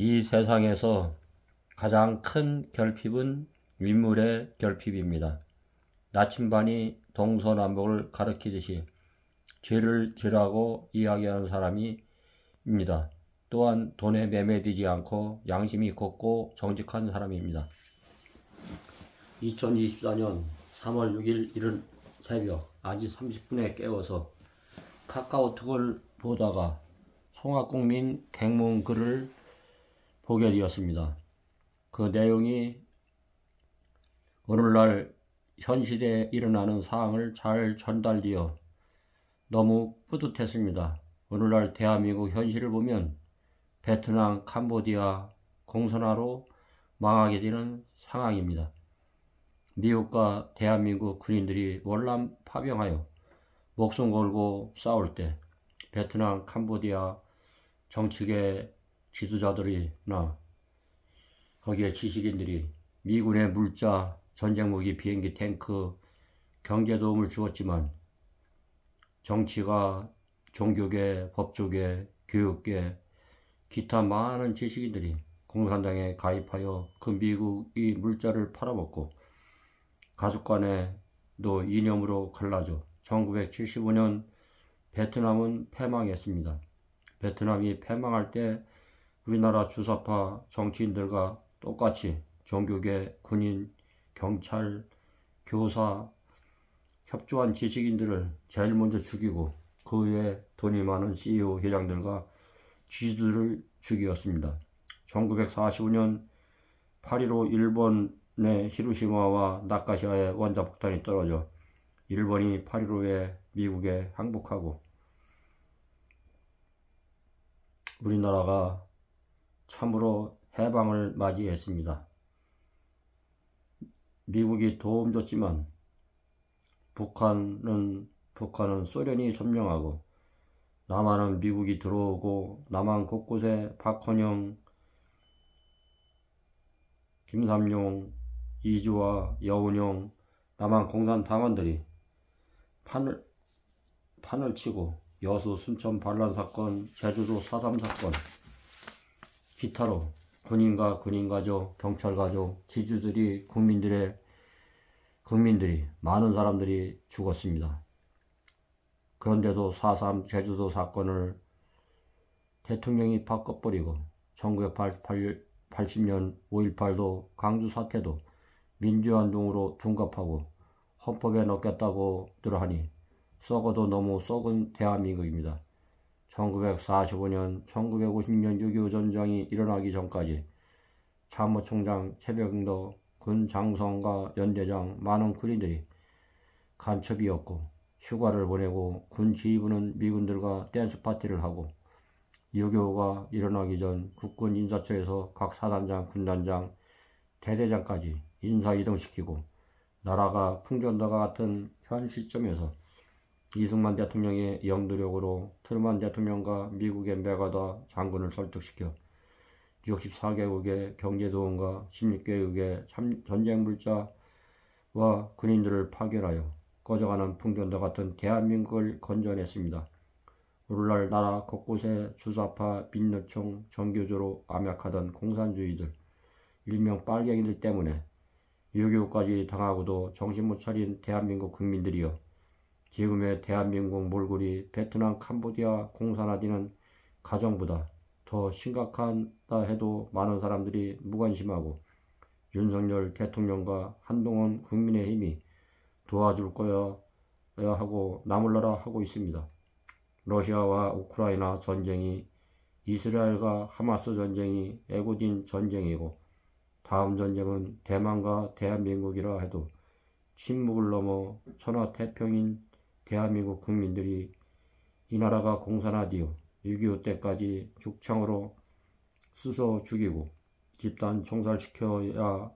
이 세상에서 가장 큰 결핍은 인물의 결핍입니다. 나침반이 동서남북을 가리키듯이 죄를 죄라고 이야기하는 사람입니다. 또한 돈에 매매되지 않고 양심이 곱고 정직한 사람입니다. 2024년 3월 6일 이른 새벽 1시 30분에 깨워서 카카오톡을 보다가 송학국민 갱문 글을 보게 되었습니다. 그 내용이 오늘날 현 시대에 일어나는 사항을 잘 전달되어 너무 뿌듯했습니다. 오늘날 대한민국 현실을 보면 베트남, 캄보디아 공산화로 망하게 되는 상황입니다. 미국과 대한민국 군인들이 월남 파병하여 목숨 걸고 싸울 때 베트남, 캄보디아 정치계 지도자들이나 거기에 지식인들이 미군의 물자, 전쟁무기, 비행기, 탱크, 경제 도움을 주었지만 정치가, 종교계, 법조계, 교육계, 기타 많은 지식인들이 공산당에 가입하여 그 미국이 물자를 팔아먹고 가족 간에도 이념으로 갈라져 1975년 베트남은 패망했습니다. 베트남이 패망할 때 우리나라 주사파 정치인들과 똑같이 종교계, 군인, 경찰, 교사, 협조한 지식인들을 제일 먼저 죽이고 그 외에 돈이 많은 CEO 회장들과 쥐들을 죽이었습니다. 1945년 8.15 일본의 히로시마와 나카시마의 원자폭탄이 떨어져 일본이 8.15에 미국에 항복하고 우리나라가 참으로 해방을 맞이했습니다. 미국이 도움 줬지만 북한은 소련이 점령하고 남한은 미국이 들어오고 남한 곳곳에 박헌영, 김삼룡, 이주화, 여운용, 남한 공산당원들이 판을 치고 여수 순천 반란 사건, 제주도 4.3 사건, 기타로 군인과 군인가족, 경찰가족, 지주들이 국민들이 많은 사람들이 죽었습니다. 그런데도 4.3 제주도 사건을 대통령이 바꿔버리고 1980년 5.18도 광주 사태도 민주화운동으로 둔갑하고 헌법에 넣겠다고들 하니 썩어도 너무 썩은 대한민국입니다. 1945년, 1950년 6.25 전쟁이 일어나기 전까지 참모총장, 최병도, 군 장성과 연대장, 많은 군인들이 간첩이었고 휴가를 보내고 군 지휘부는 미군들과 댄스 파티를 하고 6.25가 일어나기 전 국군 인사처에서 각 사단장, 군단장, 대대장까지 인사 이동시키고 나라가 풍전도가 같은 현 시점에서 이승만 대통령의 영도력으로 트루만 대통령과 미국의 메가다 장군을 설득시켜 64개국의 경제도움과 16개국의 전쟁 물자와 군인들을 파견하여 꺼져가는 풍전도 같은 대한민국을 건져냈습니다. 오늘날 나라 곳곳에 주사파, 민노총, 정교조로 암약하던 공산주의들, 일명 빨갱이들 때문에 6.25까지 당하고도 정신 못 차린 대한민국 국민들이여 지금의 대한민국 몰골이 베트남, 캄보디아 공산화되는 가정보다 더 심각하다 해도 많은 사람들이 무관심하고 윤석열 대통령과 한동훈 국민의힘이 도와줄 거야 하고 나몰라라 하고 있습니다. 러시아와 우크라이나 전쟁이, 이스라엘과 하마스 전쟁이 애고진 전쟁이고 다음 전쟁은 대만과 대한민국이라 해도 침묵을 넘어 천하태평인 대한민국 국민들이 이 나라가 공산화되어 6.25 때까지 죽창으로 쑤서 죽이고 집단 총살시켜야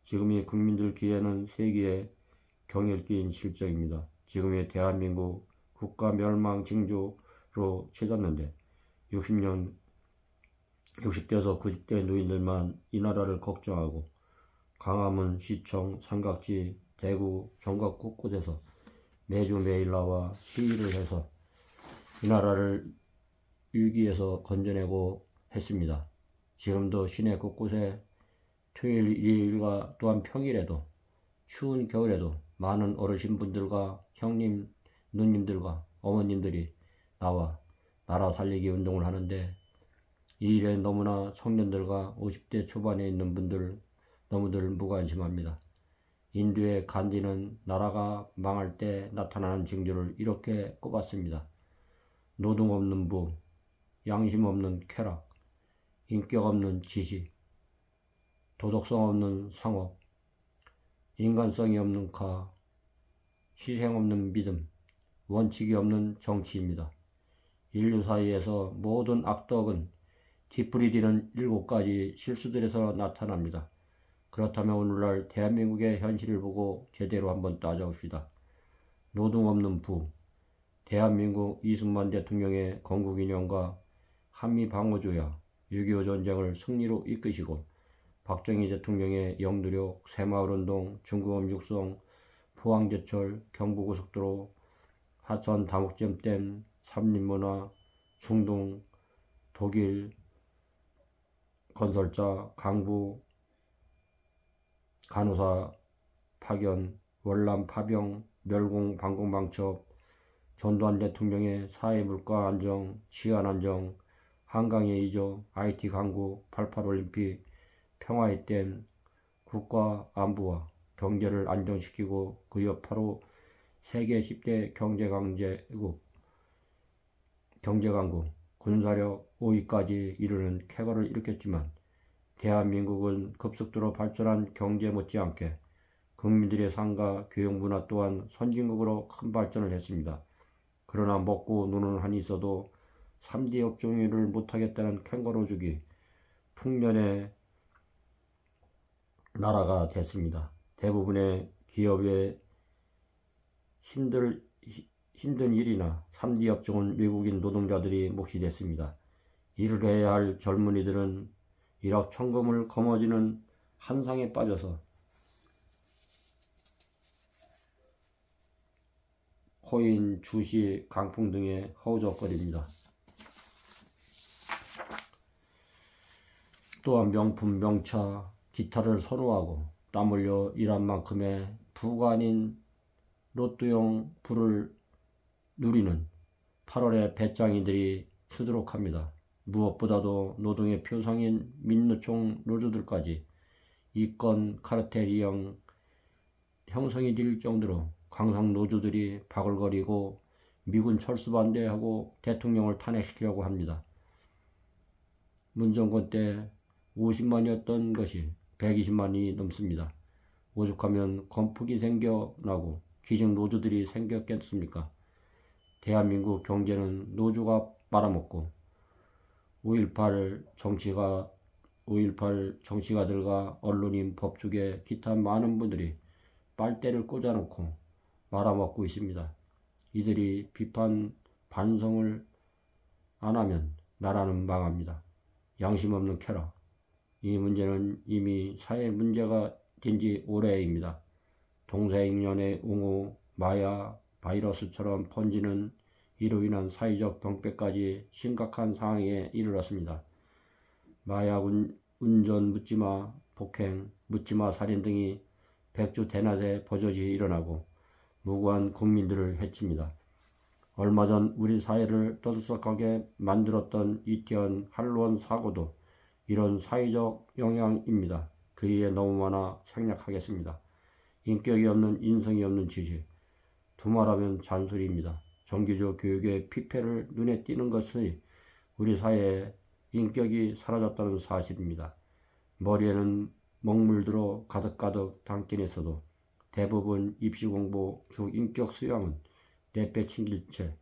지금의 국민들 귀에는 세계의 경일기인 실정입니다. 지금의 대한민국 국가 멸망 징조로 치닫는데 60대에서 90대 노인들만 이 나라를 걱정하고 광화문, 시청, 삼각지, 대구, 전국 곳곳에서 매주 매일 나와 시위를 해서 이 나라를 위기에서 건져내고 했습니다. 지금도 시내 곳곳에 토요일, 일요일과 또한 평일에도 추운 겨울에도 많은 어르신분들과 형님, 누님들과 어머님들이 나와 나라 살리기 운동을 하는데 이 일에 너무나 청년들과 50대 초반에 있는 분들 너무들 무관심합니다. 인도의 간디는 나라가 망할 때 나타나는 징조를 이렇게 꼽았습니다. 노동 없는 부, 양심 없는 쾌락, 인격 없는 지식, 도덕성 없는 상업, 인간성이 없는 가, 희생 없는 믿음, 원칙이 없는 정치입니다. 인류 사이에서 모든 악덕은 뒤풀이되는 7가지 실수들에서 나타납니다. 그렇다면 오늘날 대한민국의 현실을 보고 제대로 한번 따져봅시다. 노동 없는 부, 대한민국 이승만 대통령의 건국이념과 한미방어조약, 6.25 전쟁을 승리로 이끄시고 박정희 대통령의 영도력, 새마을운동, 중구암 육성, 포항제철, 경부고속도로, 하천 다목점댐, 삼림문화, 중동, 독일, 건설자, 강부, 간호사 파견, 월남 파병, 멸공 방공방첩, 전두환 대통령의 사회 물가 안정, 치안 안정, 한강의 이조, IT 강구, 88올림픽, 평화의 댐, 국가 안보와 경제를 안정시키고 그 여파로 세계 10대 경제강국, 군사력 5위까지 이르는 쾌거를 일으켰지만 대한민국은 급속도로 발전한 경제 못지않게 국민들의 삶과 교육문화 또한 선진국으로 큰 발전을 했습니다. 그러나 먹고 노는 한이 있어도 3D 업종일을 못하겠다는 캥거루족이 풍년의 나라가 됐습니다. 대부분의 기업의 힘든 일이나 3D 업종은 외국인 노동자들이 몫이 됐습니다. 일을 해야 할 젊은이들은 일확천금을 거머쥐는 한상에 빠져서 코인, 주식, 강풍 등에 허우적거립니다. 또한 명품, 명차, 기타를 선호하고 땀 흘려 일한 만큼의 부가 아닌 로또용 부를 누리는 8월의 배짱이들이 수두룩합니다. 무엇보다도 노동의 표상인 민노총 노조들까지 이권 카르텔 이형 형성이 될 정도로 강상 노조들이 바글거리고 미군 철수 반대하고 대통령을 탄핵시키려고 합니다. 문정권 때 50만이었던 것이 120만이 넘습니다. 오죽하면 건폭이 생겨나고 기증 노조들이 생겼겠습니까? 대한민국 경제는 노조가 빨아먹고 5.18 정치가들과 언론인, 법조계, 기타 많은 분들이 빨대를 꽂아놓고 말아먹고 있습니다. 이들이 비판, 반성을 안 하면 나라는 망합니다. 양심 없는 쾌락. 이 문제는 이미 사회 문제가 된 지 오래입니다. 동서양연의 옹호, 마야, 바이러스처럼 번지는 이로 인한 사회적 병폐까지 심각한 상황에 이르렀습니다. 마약, 운전 묻지마, 폭행, 묻지마 살인 등이 백주 대낮에 버젓이 일어나고 무고한 국민들을 해칩니다. 얼마 전 우리 사회를 떠들썩하게 만들었던 이태원 할로원 사고도 이런 사회적 영향입니다. 그 이에 너무 많아 생략하겠습니다. 인격이 없는, 인성이 없는 지식, 두말하면 잔소리입니다. 정기적 교육의 피폐를 눈에 띄는 것이 우리 사회의 인격이 사라졌다는 사실입니다. 머리에는 먹물들어 가득가득 담긴 있어도 대부분 입시공부, 즉 인격 수양은 내빼친길 채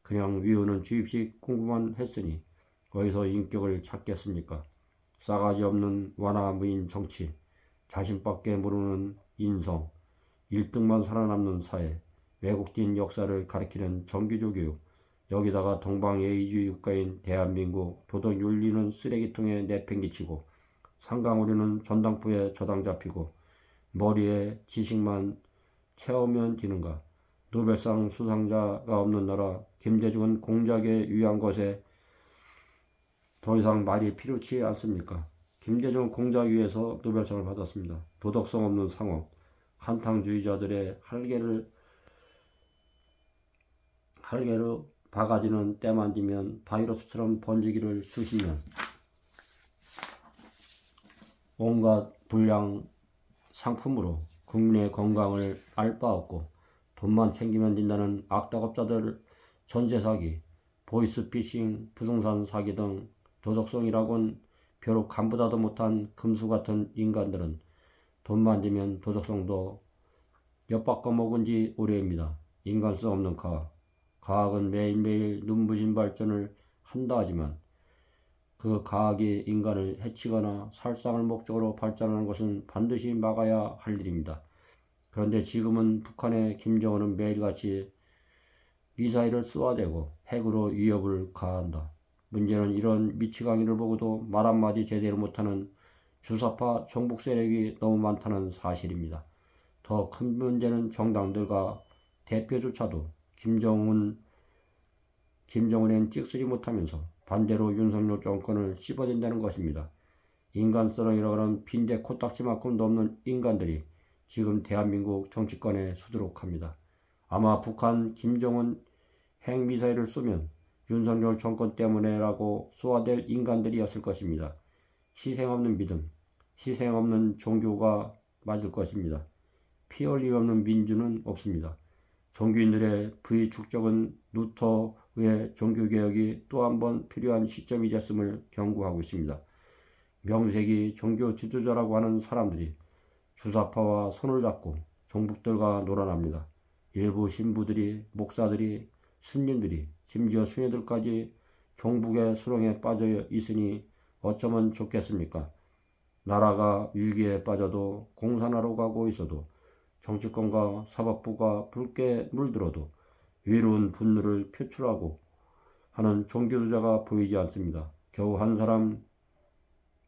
그냥 위우는 주입식 공부만 했으니 어디서 인격을 찾겠습니까? 싸가지 없는 완화무인 정치, 자신밖에 모르는 인성, 1등만 살아남는 사회, 왜곡된 역사를 가리키는 정기조 교육, 여기다가 동방예의주의 국가인 대한민국 도덕윤리는 쓰레기통에 내팽개치고 상강우리는 전당포에 저당 잡히고 머리에 지식만 채우면 되는가. 노벨상 수상자가 없는 나라, 김대중은 공작에 위한 것에 더 이상 말이 필요치 않습니까? 김대중 공작위에서 노벨상을 받았습니다. 도덕성 없는 상업, 한탕주의자들의 할개로 바가지는 때만 되면 바이러스처럼 번지기를 수십 년. 온갖 불량 상품으로 국민의 건강을 알 바 없고 돈만 챙기면 된다는 악덕업자들 전세 사기, 보이스피싱, 부동산 사기 등 도덕성이라곤 벼룩 간보다도 못한 금수 같은 인간들은 돈만 되면 도덕성도 엿바꿔 먹은 지 오래입니다. 인간성 없는 과학. 과학은 매일매일 눈부신 발전을 한다 하지만 그 과학이 인간을 해치거나 살상을 목적으로 발전하는 것은 반드시 막아야 할 일입니다. 그런데 지금은 북한의 김정은은 매일같이 미사일을 쏘아대고 핵으로 위협을 가한다. 문제는 이런 미치광이를 보고도 말 한마디 제대로 못하는 주사파 종북 세력이 너무 많다는 사실입니다. 더 큰 문제는 정당들과 대표조차도 김정은엔 찍쓰지 못하면서 반대로 윤석열 정권을 씹어댄다는 것입니다. 인간성이라고 하는 빈대 코딱지만큼도 없는 인간들이 지금 대한민국 정치권에 수두룩합니다. 아마 북한 김정은 핵미사일을 쏘면 윤석열 정권 때문에라고 쏘아댈 인간들이었을 것입니다. 희생 없는 믿음, 희생 없는 종교가 맞을 것입니다. 피 흘림 없는 민주는 없습니다. 종교인들의 부의축적은 루터의 종교개혁이 또 한 번 필요한 시점이 됐음을 경고하고 있습니다. 명색이 종교 지도자라고 하는 사람들이 주사파와 손을 잡고 종북들과 놀아납니다. 일부 신부들이, 목사들이, 스님들이, 심지어 수녀들까지 종북의 수렁에 빠져 있으니 어쩌면 좋겠습니까? 나라가 위기에 빠져도 공산화로 가고 있어도 정치권과 사법부가 붉게 물들어도 외로운 분노를 표출하고 하는 종교주자가 보이지 않습니다. 겨우 한 사람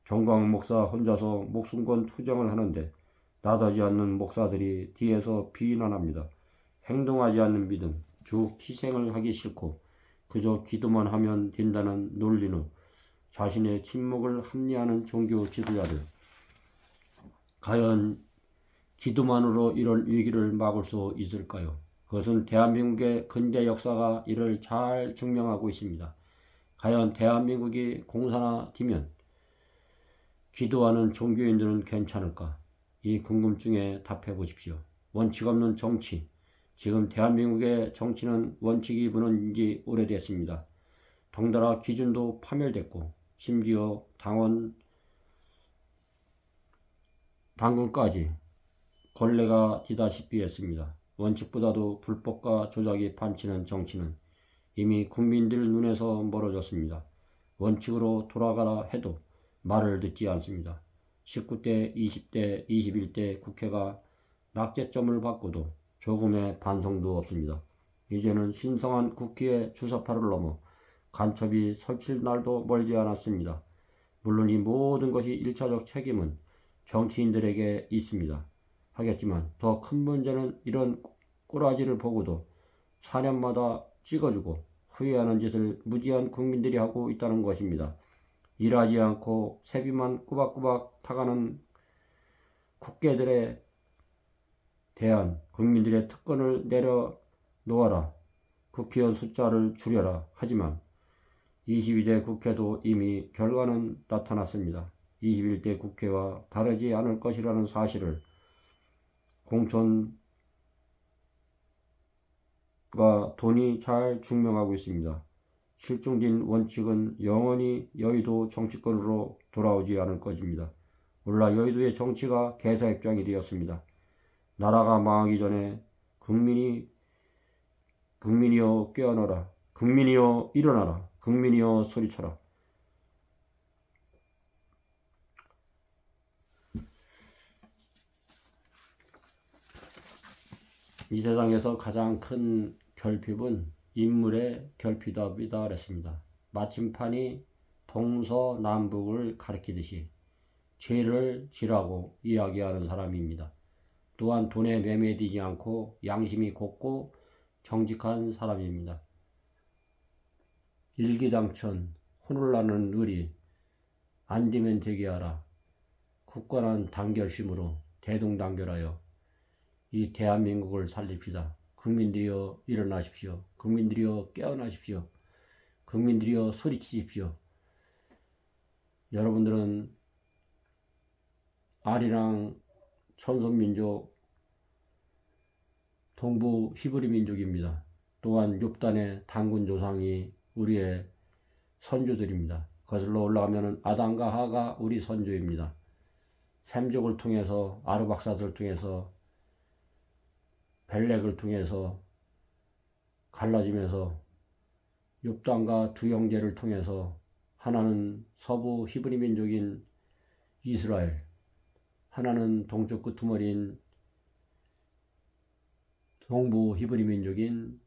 정광훈 목사 혼자서 목숨건 투정을 하는데 나서지 않는 목사들이 뒤에서 비난합니다. 행동하지 않는 믿음, 즉 희생을 하기 싫고 그저 기도만 하면 된다는 논리는 자신의 침묵을 합리화하는 종교 지도자들. 과연 기도만으로 이런 위기를 막을 수 있을까요? 그것은 대한민국의 근대 역사가 이를 잘 증명하고 있습니다. 과연 대한민국이 공산화되면 기도하는 종교인들은 괜찮을까? 이 궁금증에 답해 보십시오. 원칙 없는 정치. 지금 대한민국의 정치는 원칙이 무너진 지 오래됐습니다. 덩달아 기준도 파멸됐고 심지어 당근까지 걸레가 되다시피 했습니다. 원칙보다도 불법과 조작이 판치는 정치는 이미 국민들 눈에서 멀어졌습니다. 원칙으로 돌아가라 해도 말을 듣지 않습니다. 19대, 20대, 21대 국회가 낙제점을 받고도 조금의 반성도 없습니다. 이제는 신성한 국회의 주사파를 넘어 간첩이 설칠 날도 멀지 않았습니다. 물론 이 모든 것이 1차적 책임은 정치인들에게 있습니다. 하겠지만 더 큰 문제는 이런 꼬라지를 보고도 4년마다 찍어주고 후회하는 짓을 무지한 국민들이 하고 있다는 것입니다. 일하지 않고 세비만 꾸박꾸박 타가는 국회들에 대한 국민들의 특권을 내려놓아라. 국회의원 숫자를 줄여라. 하지만 22대 국회도 이미 결과는 나타났습니다. 21대 국회와 다르지 않을 것이라는 사실을 공천과 돈이 잘 증명하고 있습니다. 실종된 원칙은 영원히 여의도 정치권으로 돌아오지 않을 것입니다. 몰라 여의도의 정치가 개사입장이 되었습니다. 나라가 망하기 전에 국민이여 깨어나라. 국민이여 일어나라. 국민이여 소리쳐라. 이 세상에서 가장 큰 결핍은 인물의 결핍이다 그랬습니다. 마침판이 동서남북을 가리키듯이 죄를 지라고 이야기하는 사람입니다. 또한 돈에 매매되지 않고 양심이 곱고 정직한 사람입니다. 일기당천, 호놀라는 의리 안 되면 되게 하라. 굳건한 단결심으로 대동단결하여 이 대한민국을 살립시다. 국민들이여 일어나십시오. 국민들이여 깨어나십시오. 국민들이여 소리치십시오. 여러분들은 아리랑 천손민족 동부 히브리 민족입니다. 또한 욥단의 단군 조상이 우리의 선조들입니다. 거슬러 올라가면 아담과 하가 우리 선조입니다. 셈족을 통해서 아르박삿을 통해서 벨렉을 통해서 갈라지면서 욥단과 두 형제를 통해서 하나는 서부 히브리 민족인 이스라엘, 하나는 동쪽 끄트머리인 동부 히브리 민족인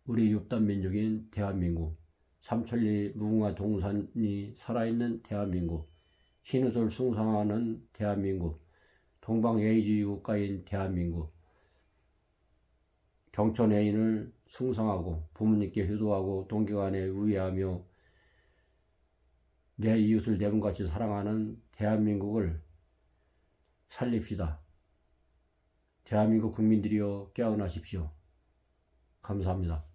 우리 욥단 민족인 대한민국, 삼천리 무궁화 동산이 살아있는 대한민국, 신의를 숭상하는 대한민국, 동방예의주의 국가인 대한민국, 경천애인을 숭상하고 부모님께 효도하고 동기간에 우애하며 내 이웃을 내 몸같이 사랑하는 대한민국을 살립시다. 대한민국 국민들이여 깨어나십시오. 감사합니다.